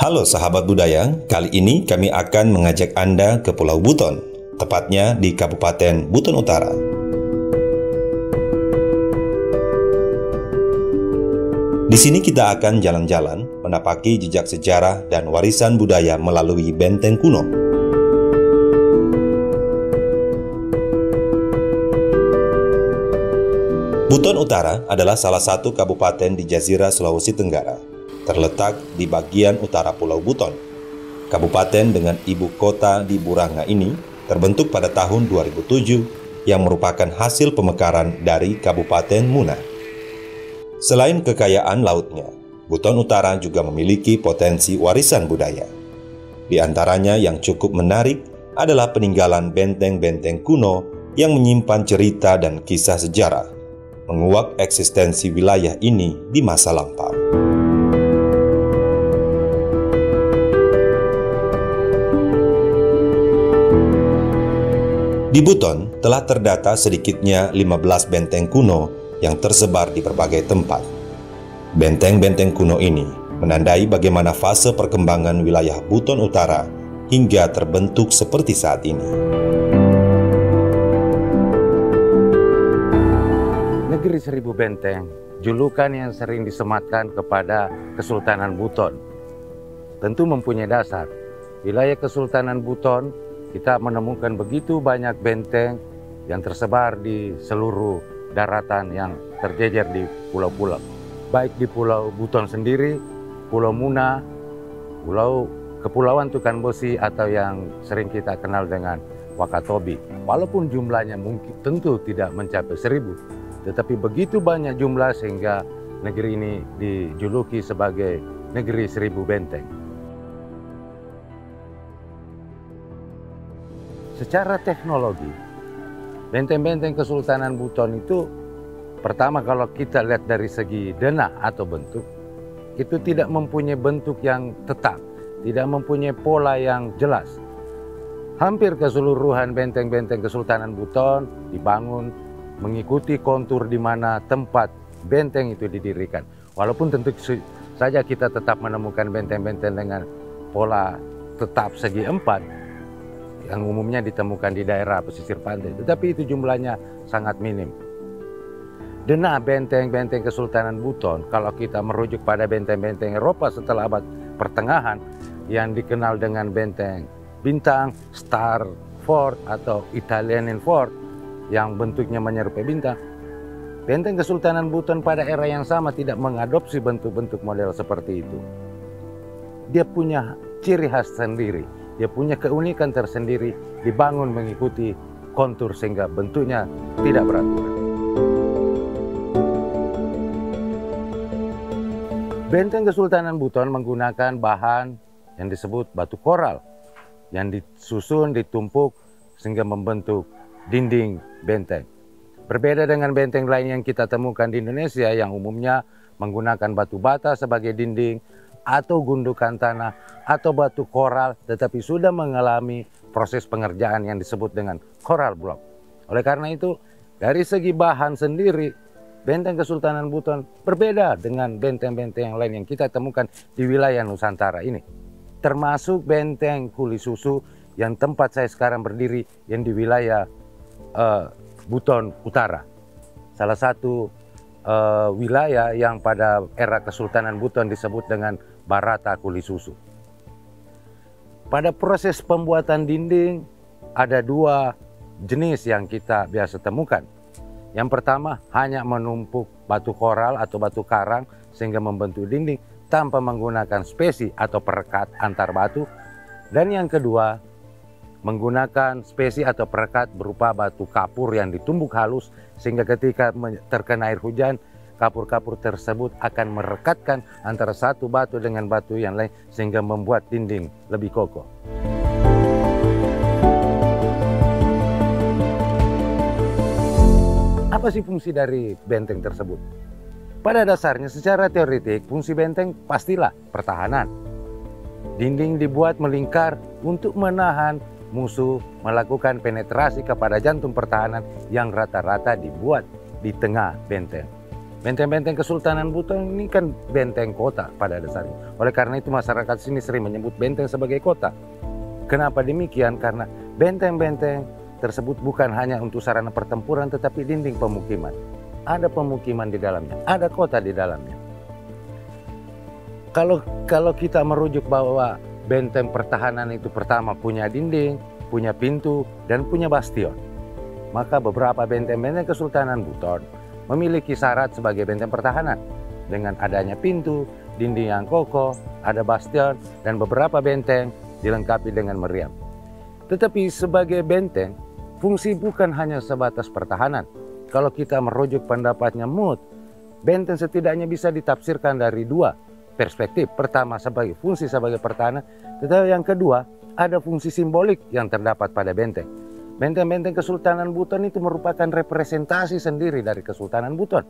Halo sahabat budaya, kali ini kami akan mengajak Anda ke Pulau Buton, tepatnya di Kabupaten Buton Utara. Di sini kita akan jalan-jalan, menapaki jejak sejarah dan warisan budaya melalui benteng kuno. Buton Utara adalah salah satu kabupaten di Jazirah Sulawesi Tenggara, terletak di bagian utara Pulau Buton. Kabupaten dengan ibu kota di Buranga ini terbentuk pada tahun 2007 yang merupakan hasil pemekaran dari Kabupaten Muna. Selain kekayaan lautnya, Buton Utara juga memiliki potensi warisan budaya. Di antaranya yang cukup menarik adalah peninggalan benteng-benteng kuno yang menyimpan cerita dan kisah sejarah, menguak eksistensi wilayah ini di masa lampau. Di Buton telah terdata sedikitnya 15 benteng kuno yang tersebar di berbagai tempat. Benteng-benteng kuno ini menandai bagaimana fase perkembangan wilayah Buton Utara hingga terbentuk seperti saat ini. Negeri Seribu Benteng, julukan yang sering disematkan kepada Kesultanan Buton, tentu mempunyai dasar. Wilayah Kesultanan Buton kita menemukan begitu banyak benteng yang tersebar di seluruh daratan yang terjejer di pulau-pulau. Baik di Pulau Buton sendiri, Pulau Muna, Pulau Kepulauan Tukanbosi atau yang sering kita kenal dengan Wakatobi. Walaupun jumlahnya mungkin tentu tidak mencapai 1000, tetapi begitu banyak jumlah sehingga negeri ini dijuluki sebagai Negeri Seribu Benteng. Secara teknologi, benteng-benteng Kesultanan Buton itu pertama kalau kita lihat dari segi denah atau bentuk, itu tidak mempunyai bentuk yang tetap, tidak mempunyai pola yang jelas. Hampir keseluruhan benteng-benteng Kesultanan Buton dibangun mengikuti kontur di mana tempat benteng itu didirikan. Walaupun tentu saja kita tetap menemukan benteng-benteng dengan pola tetap segi 4, yang umumnya ditemukan di daerah pesisir pantai, tetapi itu jumlahnya sangat minim. Denah benteng-benteng Kesultanan Buton, kalau kita merujuk pada benteng-benteng Eropa setelah abad pertengahan yang dikenal dengan benteng bintang, star fort atau Italian fort yang bentuknya menyerupai bintang, benteng Kesultanan Buton pada era yang sama tidak mengadopsi bentuk-bentuk model seperti itu. Dia punya ciri khas sendiri, dia punya keunikan tersendiri, dibangun mengikuti kontur sehingga bentuknya tidak beraturan. Benteng Kesultanan Buton menggunakan bahan yang disebut batu koral yang disusun, ditumpuk sehingga membentuk dinding benteng. Berbeda dengan benteng lain yang kita temukan di Indonesia yang umumnya menggunakan batu bata sebagai dinding atau gundukan tanah atau batu koral, tetapi sudah mengalami proses pengerjaan yang disebut dengan coral block. Oleh karena itu, dari segi bahan sendiri, benteng Kesultanan Buton berbeda dengan benteng-benteng yang lain yang kita temukan di wilayah Nusantara ini. Termasuk benteng Kuli Susu yang tempat saya sekarang berdiri yang di wilayah Buton Utara. Salah satu wilayah yang pada era Kesultanan Buton disebut dengan Barata Kuli Susu. Pada proses pembuatan dinding ada 2 jenis yang kita biasa temukan. Yang pertama hanya menumpuk batu koral atau batu karang sehingga membentuk dinding tanpa menggunakan spesi atau perekat antar batu. Dan yang kedua menggunakan spesi atau perekat berupa batu kapur yang ditumbuk halus sehingga ketika terkena air hujan, kapur-kapur tersebut akan merekatkan antara satu batu dengan batu yang lain sehingga membuat dinding lebih kokoh. Apa sih fungsi dari benteng tersebut? Pada dasarnya secara teoretik fungsi benteng pastilah pertahanan. Dinding dibuat melingkar untuk menahan musuh melakukan penetrasi kepada jantung pertahanan yang rata-rata dibuat di tengah benteng. Benteng-benteng Kesultanan Buton ini kan benteng kota pada dasarnya. Oleh karena itu masyarakat sini sering menyebut benteng sebagai kota. Kenapa demikian? Karena benteng-benteng tersebut bukan hanya untuk sarana pertempuran tetapi dinding pemukiman. Ada pemukiman di dalamnya, ada kota di dalamnya. Kalau kita merujuk bahwa benteng pertahanan itu pertama punya dinding, punya pintu, dan punya bastion, maka beberapa benteng-benteng Kesultanan Buton memiliki syarat sebagai benteng pertahanan dengan adanya pintu, dinding yang kokoh, ada bastion, dan beberapa benteng dilengkapi dengan meriam. Tetapi sebagai benteng, fungsi bukan hanya sebatas pertahanan. Kalau kita merujuk pendapatnya Muth, benteng setidaknya bisa ditafsirkan dari dua perspektif. Pertama sebagai fungsi sebagai pertahanan, tetapi yang kedua ada fungsi simbolik yang terdapat pada benteng. Benteng-benteng Kesultanan Buton itu merupakan representasi sendiri dari Kesultanan Buton.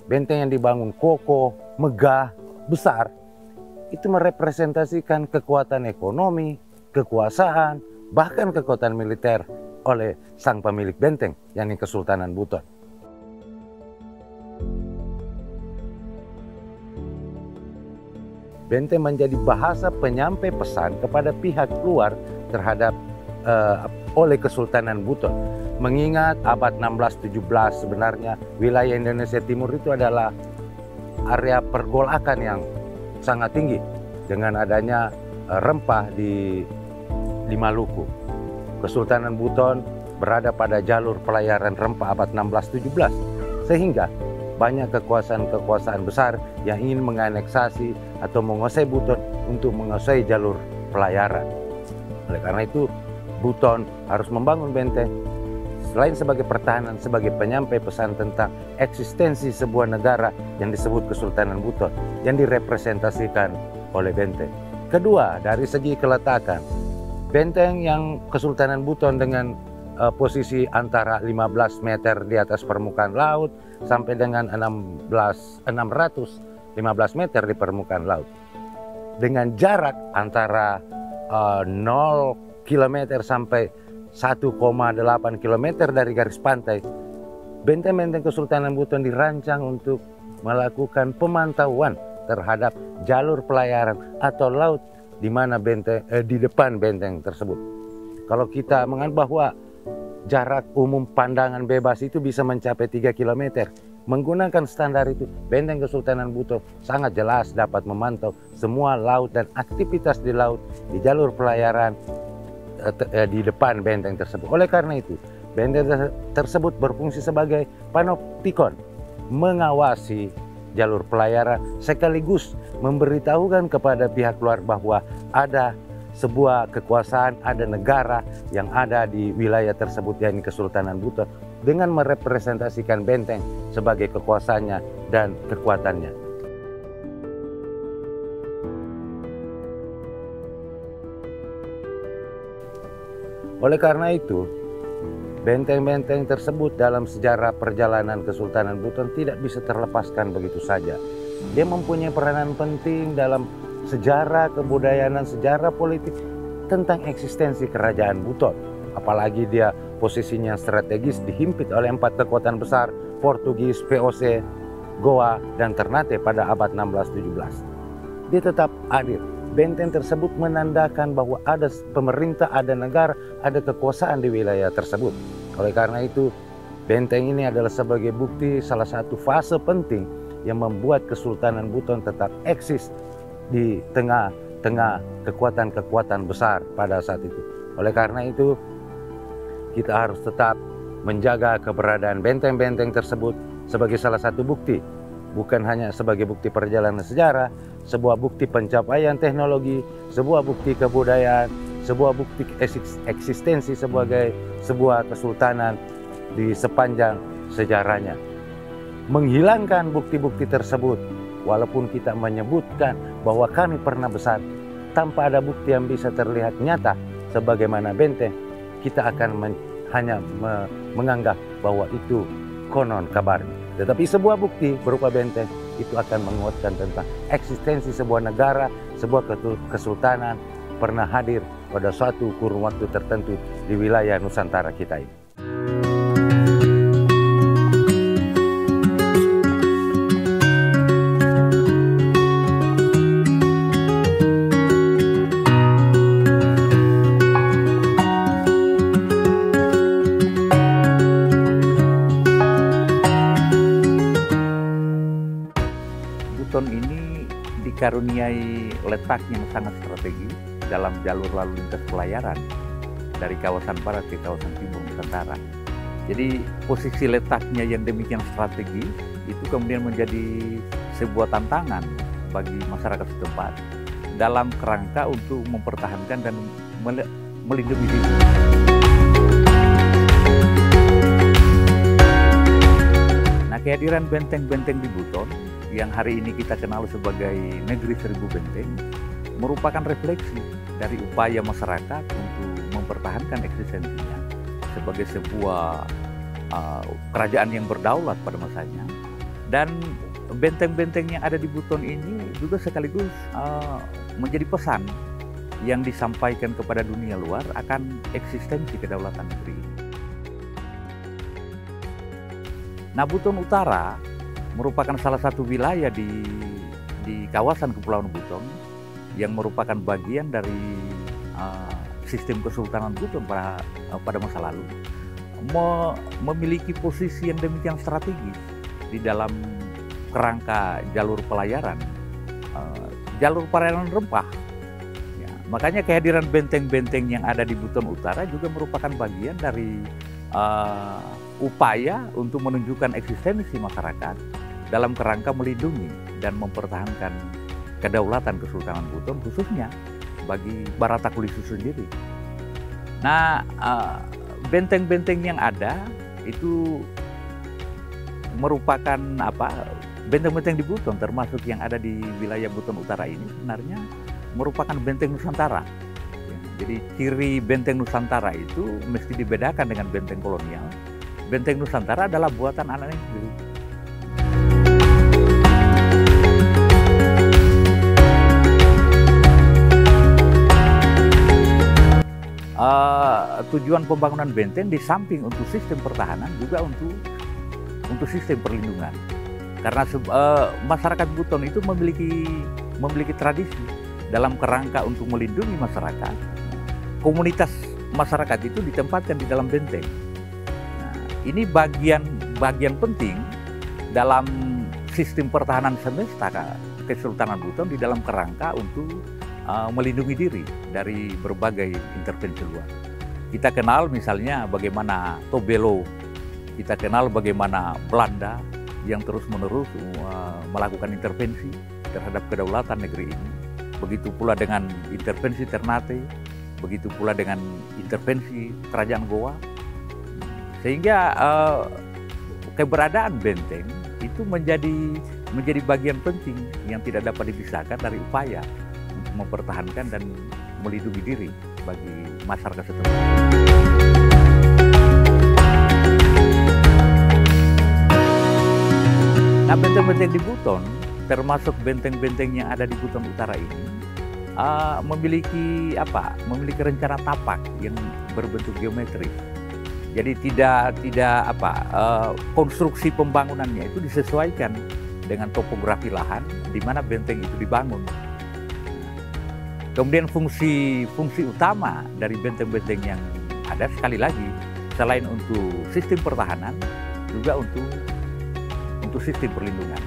Benteng yang dibangun kokoh, megah, besar, itu merepresentasikan kekuatan ekonomi, kekuasaan, bahkan kekuatan militer oleh sang pemilik benteng, yakni Kesultanan Buton. Benteng menjadi bahasa penyampai pesan kepada pihak luar terhadap oleh Kesultanan Buton. Mengingat abad 16-17 sebenarnya wilayah Indonesia Timur itu adalah area pergolakan yang sangat tinggi dengan adanya rempah di Maluku. Kesultanan Buton berada pada jalur pelayaran rempah abad 16-17 sehingga banyak kekuasaan-kekuasaan besar yang ingin menganeksasi atau menguasai Buton untuk menguasai jalur pelayaran. Oleh karena itu Buton harus membangun benteng selain sebagai pertahanan, sebagai penyampai pesan tentang eksistensi sebuah negara yang disebut Kesultanan Buton yang direpresentasikan oleh benteng. Kedua, dari segi keletakan, benteng yang Kesultanan Buton dengan posisi antara 15 meter di atas permukaan laut sampai dengan 615 meter di permukaan laut. Dengan jarak antara 0 km sampai 1,8 km dari garis pantai, benteng-benteng Kesultanan Buton dirancang untuk melakukan pemantauan terhadap jalur pelayaran atau laut di mana di depan benteng tersebut. Kalau kita menganggap bahwa jarak umum pandangan bebas itu bisa mencapai 3 km, menggunakan standar itu, benteng Kesultanan Buton sangat jelas dapat memantau semua laut dan aktivitas di laut di jalur pelayaran di depan benteng tersebut. Oleh karena itu, benteng tersebut berfungsi sebagai panoptikon, mengawasi jalur pelayaran sekaligus memberitahukan kepada pihak luar bahwa ada sebuah kekuasaan, ada negara yang ada di wilayah tersebut, yakni Kesultanan Buton, dengan merepresentasikan benteng sebagai kekuasaannya dan kekuatannya. Oleh karena itu, benteng-benteng tersebut dalam sejarah perjalanan Kesultanan Buton tidak bisa terlepaskan begitu saja. Dia mempunyai peranan penting dalam sejarah kebudayaan dan sejarah politik tentang eksistensi kerajaan Buton. Apalagi dia posisinya strategis dihimpit oleh 4 kekuatan besar, Portugis, VOC, Goa, dan Ternate pada abad 16-17. Dia tetap hadir. Benteng tersebut menandakan bahwa ada pemerintah, ada negara, ada kekuasaan di wilayah tersebut. Oleh karena itu, benteng ini adalah sebagai bukti salah satu fase penting yang membuat Kesultanan Buton tetap eksis di tengah-tengah kekuatan-kekuatan besar pada saat itu. Oleh karena itu, kita harus tetap menjaga keberadaan benteng-benteng tersebut sebagai salah satu bukti, bukan hanya sebagai bukti perjalanan sejarah, sebuah bukti pencapaian teknologi, sebuah bukti kebudayaan, sebuah bukti eksistensi sebagai sebuah kesultanan di sepanjang sejarahnya. Menghilangkan bukti-bukti tersebut, walaupun kita menyebutkan bahwa kami pernah besar, tanpa ada bukti yang bisa terlihat nyata sebagaimana benteng, kita akan hanya menganggap bahwa itu konon kabarnya. Tetapi sebuah bukti berupa benteng itu akan menguatkan tentang eksistensi sebuah negara, sebuah kesultanan pernah hadir pada suatu kurun waktu tertentu di wilayah Nusantara kita ini. dikaruniai letak yang sangat strategis dalam jalur lalu lintas pelayaran dari kawasan barat ke kawasan timur Nusantara. Jadi posisi letaknya yang demikian strategis itu kemudian menjadi sebuah tantangan bagi masyarakat setempat dalam kerangka untuk mempertahankan dan melindungi diri. Nah, kehadiran benteng-benteng di Buton yang hari ini kita kenal sebagai Negeri Seribu Benteng merupakan refleksi dari upaya masyarakat untuk mempertahankan eksistensinya sebagai sebuah kerajaan yang berdaulat pada masanya. Dan benteng-benteng yang ada di Buton ini juga sekaligus menjadi pesan yang disampaikan kepada dunia luar akan eksistensi kedaulatan negeri ini. Nah, Buton Utara merupakan salah satu wilayah di kawasan Kepulauan Buton yang merupakan bagian dari sistem Kesultanan Buton pada masa lalu, memiliki posisi yang demikian strategis di dalam kerangka jalur pelayaran rempah. Ya, makanya kehadiran benteng-benteng yang ada di Buton Utara juga merupakan bagian dari upaya untuk menunjukkan eksistensi masyarakat dalam kerangka melindungi dan mempertahankan kedaulatan Kesultanan Buton, khususnya bagi Baratakulisusu sendiri. Nah, benteng-benteng yang ada itu merupakan benteng-benteng di Buton, termasuk yang ada di wilayah Buton Utara ini sebenarnya merupakan benteng Nusantara. Ya, jadi ciri benteng Nusantara itu mesti dibedakan dengan benteng kolonial. Benteng Nusantara adalah buatan anak negeri. Tujuan pembangunan benteng di samping untuk sistem pertahanan juga untuk sistem perlindungan. Karena masyarakat Buton itu memiliki tradisi dalam kerangka untuk melindungi masyarakat. Komunitas masyarakat itu ditempatkan di dalam benteng. Nah, ini bagian penting dalam sistem pertahanan semesta Kesultanan Buton di dalam kerangka untuk melindungi diri dari berbagai intervensi luar. Kita kenal misalnya bagaimana Tobelo, kita kenal bagaimana Belanda yang terus-menerus melakukan intervensi terhadap kedaulatan negeri ini. Begitu pula dengan intervensi Ternate, begitu pula dengan intervensi Kerajaan Goa. Sehingga keberadaan benteng itu menjadi bagian penting yang tidak dapat dipisahkan dari upaya untuk mempertahankan dan melindungi diri bagi masyarakat setempat. Nah, benteng-benteng di Buton, termasuk benteng-benteng yang ada di Buton Utara ini, memiliki rencana tapak yang berbentuk geometris. Jadi konstruksi pembangunannya itu disesuaikan dengan topografi lahan di mana benteng itu dibangun. Kemudian fungsi utama dari benteng-benteng yang ada sekali lagi selain untuk sistem pertahanan juga untuk sistem perlindungan.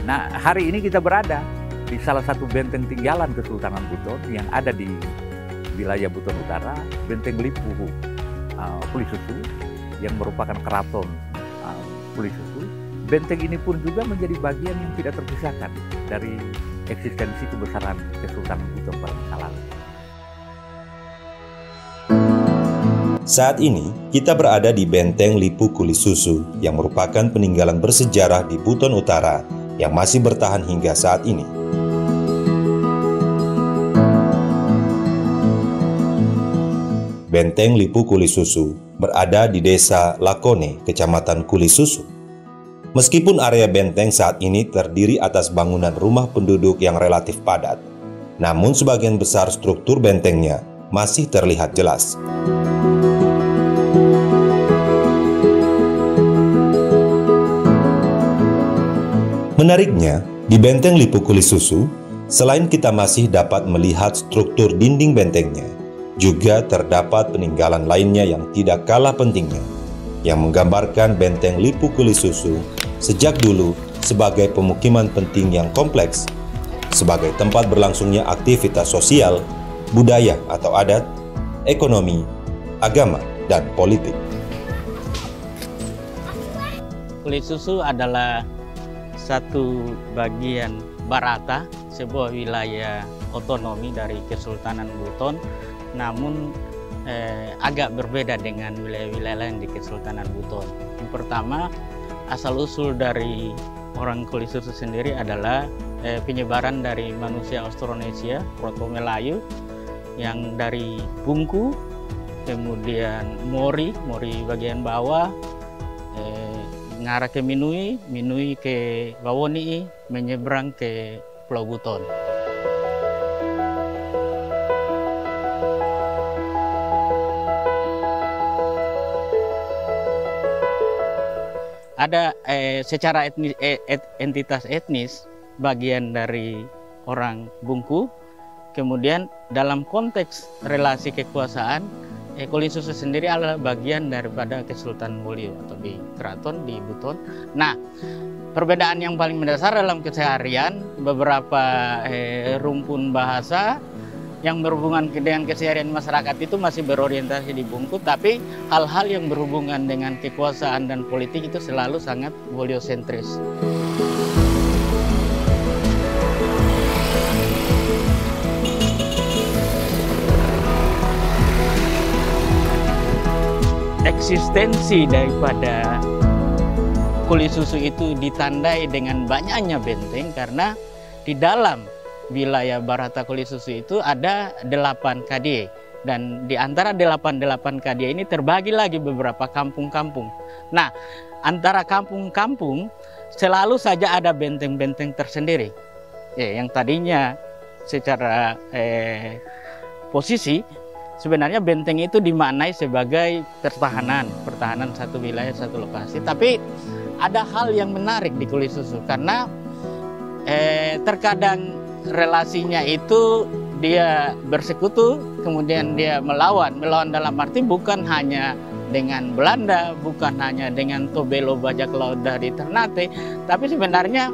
Nah, hari ini kita berada di salah satu benteng tinggalan Kesultanan Buton yang ada di wilayah Buton Utara, Benteng Lipu Kulisusu yang merupakan keraton Kulisusu. Benteng ini pun juga menjadi bagian yang tidak terpisahkan dari eksistensi kebesaran Kesultanan Buton pada masa lalu. Saat ini, kita berada di Benteng Lipu Kulisusu yang merupakan peninggalan bersejarah di Buton Utara yang masih bertahan hingga saat ini. Benteng Lipu Kulisusu berada di Desa Lakone, Kecamatan Kulisusu. Meskipun area benteng saat ini terdiri atas bangunan rumah penduduk yang relatif padat, namun sebagian besar struktur bentengnya masih terlihat jelas. Menariknya, di Benteng Lipu Kulisusu, selain kita masih dapat melihat struktur dinding bentengnya, juga terdapat peninggalan lainnya yang tidak kalah pentingnya, yang menggambarkan Benteng Lipu Kulisusu sejak dulu sebagai pemukiman penting yang kompleks, sebagai tempat berlangsungnya aktivitas sosial, budaya atau adat, ekonomi, agama, dan politik. Kulit Susu adalah satu bagian Barata, sebuah wilayah otonomi dari Kesultanan Buton, namun agak berbeda dengan wilayah-wilayah lain di Kesultanan Buton. Yang pertama, asal-usul dari orang Kulit Susu sendiri adalah penyebaran dari manusia Austronesia, Proto-Melayu, yang dari Bungku, kemudian Mori bagian bawah, ngarah ke Minui ke Bawoni, menyeberang ke Pulau Buton. Ada secara entitas etnis bagian dari orang Bungku, kemudian dalam konteks relasi kekuasaan, Kulit Susu sendiri adalah bagian daripada Kesultanan Wolio atau di keraton di Buton. Nah, perbedaan yang paling mendasar dalam keseharian, beberapa rumpun bahasa yang berhubungan dengan keseharian masyarakat itu masih berorientasi di Bungku, tapi hal-hal yang berhubungan dengan kekuasaan dan politik itu selalu sangat Woliosentris. Eksistensi daripada Kulit Susu itu ditandai dengan banyaknya benteng, karena di dalam wilayah Barata Kulit Susu itu ada 8 KD, dan di antara 8 KD ini terbagi lagi beberapa kampung-kampung. Nah, antara kampung-kampung selalu saja ada benteng-benteng tersendiri. Yang tadinya secara posisi sebenarnya benteng itu dimaknai sebagai pertahanan satu wilayah, satu lokasi. Tapi ada hal yang menarik di Kulit Susu, karena terkadang relasinya itu dia bersekutu, kemudian dia melawan dalam arti bukan hanya dengan Belanda, bukan hanya dengan Tobelo bajak laut dari Ternate, tapi sebenarnya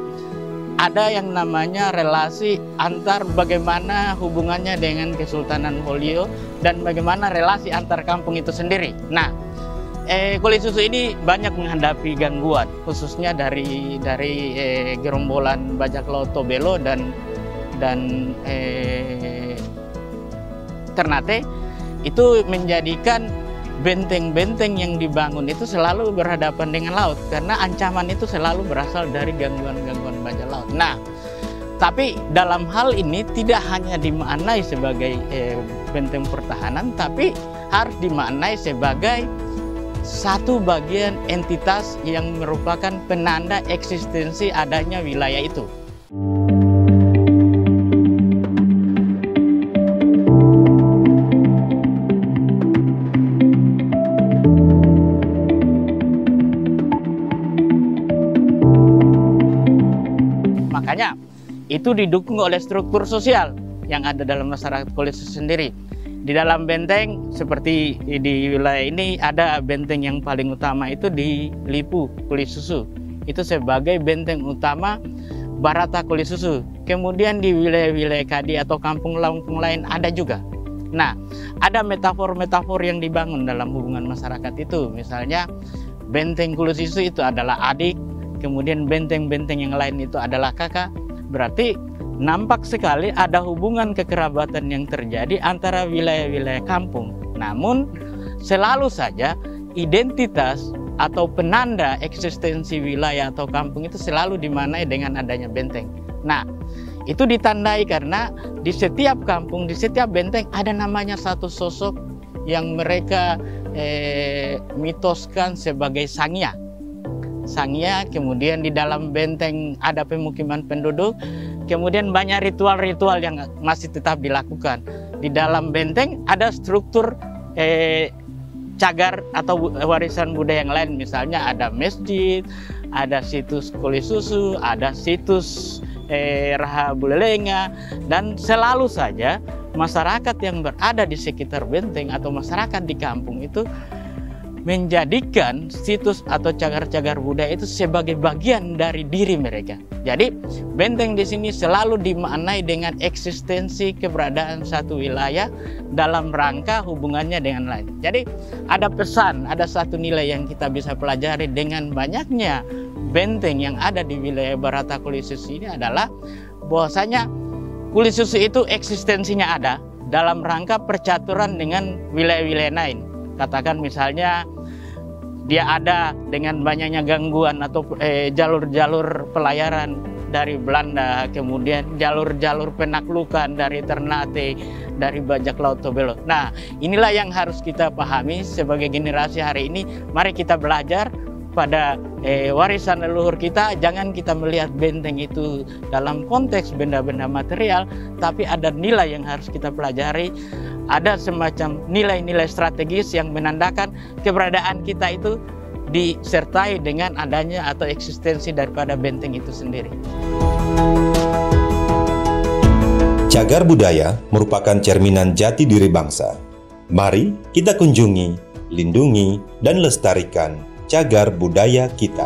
ada yang namanya relasi antar bagaimana hubungannya dengan Kesultanan Wolio dan bagaimana relasi antar kampung itu sendiri. Nah, Kulit Susu ini banyak menghadapi gangguan, khususnya dari gerombolan bajak laut Tobelo dan Ternate. Itu menjadikan benteng-benteng yang dibangun itu selalu berhadapan dengan laut, karena ancaman itu selalu berasal dari gangguan-gangguan bajak laut. Nah, tapi dalam hal ini tidak hanya dimaknai sebagai benteng pertahanan, tapi harus dimaknai sebagai satu bagian entitas yang merupakan penanda eksistensi adanya wilayah itu. Makanya itu didukung oleh struktur sosial yang ada dalam masyarakat Kulit Susu sendiri. Di dalam benteng seperti di wilayah ini ada benteng yang paling utama itu di Lipu Kulit Susu. Itu sebagai benteng utama Barata Kulit Susu. Kemudian di wilayah-wilayah Kadi atau kampung-kampung lain ada juga. Nah, ada metafor-metafor yang dibangun dalam hubungan masyarakat itu. Misalnya benteng Kulit Susu itu adalah adik, kemudian benteng-benteng yang lain itu adalah kakak. Berarti nampak sekali ada hubungan kekerabatan yang terjadi antara wilayah-wilayah kampung. Namun selalu saja identitas atau penanda eksistensi wilayah atau kampung itu selalu dimaknai dengan adanya benteng. Nah, itu ditandai karena di setiap kampung, di setiap benteng ada namanya satu sosok yang mereka mitoskan sebagai Sangya. Sangya, kemudian di dalam benteng ada pemukiman penduduk, kemudian banyak ritual-ritual yang masih tetap dilakukan. Di dalam benteng ada struktur cagar atau warisan budaya yang lain, misalnya ada masjid, ada situs Kulit Susu, ada situs Raha Bulelenga, dan selalu saja masyarakat yang berada di sekitar benteng atau masyarakat di kampung itu menjadikan situs atau cagar-cagar budaya itu sebagai bagian dari diri mereka. Jadi benteng di sini selalu dimaknai dengan eksistensi keberadaan satu wilayah dalam rangka hubungannya dengan lain. Jadi ada pesan, ada satu nilai yang kita bisa pelajari dengan banyaknya benteng yang ada di wilayah Barata Kuli Susu ini adalah bahwasanya Kuli Susu itu eksistensinya ada dalam rangka percaturan dengan wilayah-wilayah lain. Katakan misalnya dia ada dengan banyaknya gangguan atau jalur-jalur pelayaran dari Belanda, kemudian jalur-jalur penaklukan dari Ternate, dari bajak laut Tobelo. Nah, inilah yang harus kita pahami sebagai generasi hari ini. Mari kita belajar pada warisan leluhur kita. Jangan kita melihat benteng itu dalam konteks benda-benda material, tapi ada nilai yang harus kita pelajari. Ada semacam nilai-nilai strategis yang menandakan keberadaan kita itu disertai dengan adanya atau eksistensi daripada benteng itu sendiri. Cagar budaya merupakan cerminan jati diri bangsa. Mari kita kunjungi, lindungi, dan lestarikan cagar budaya kita.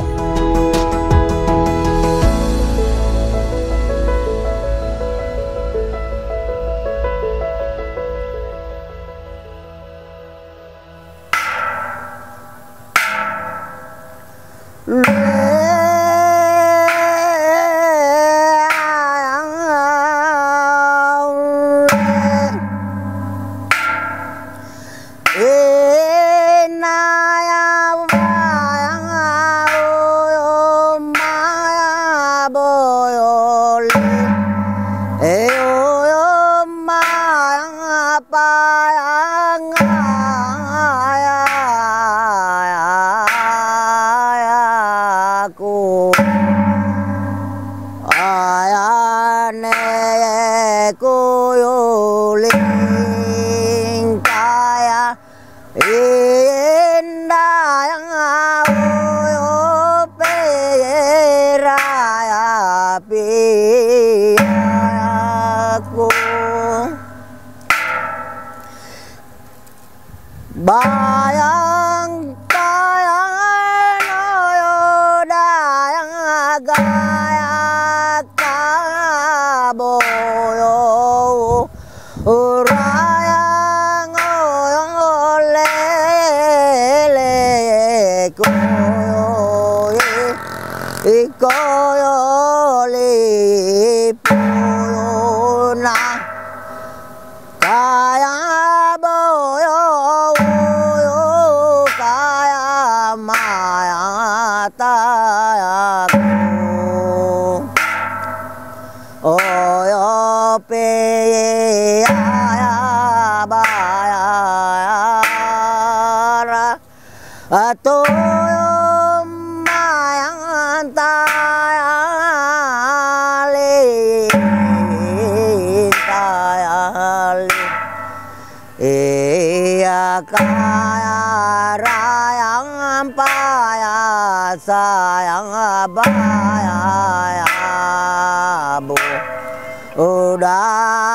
Bayang tayang dayang gaya kaboyo urayang olele koyo ikoyo lipuyo na kaya boyo tayaku oyo pe ya bayara atoyo mayang tayali iya kaya rayang paya sayang baya bu udah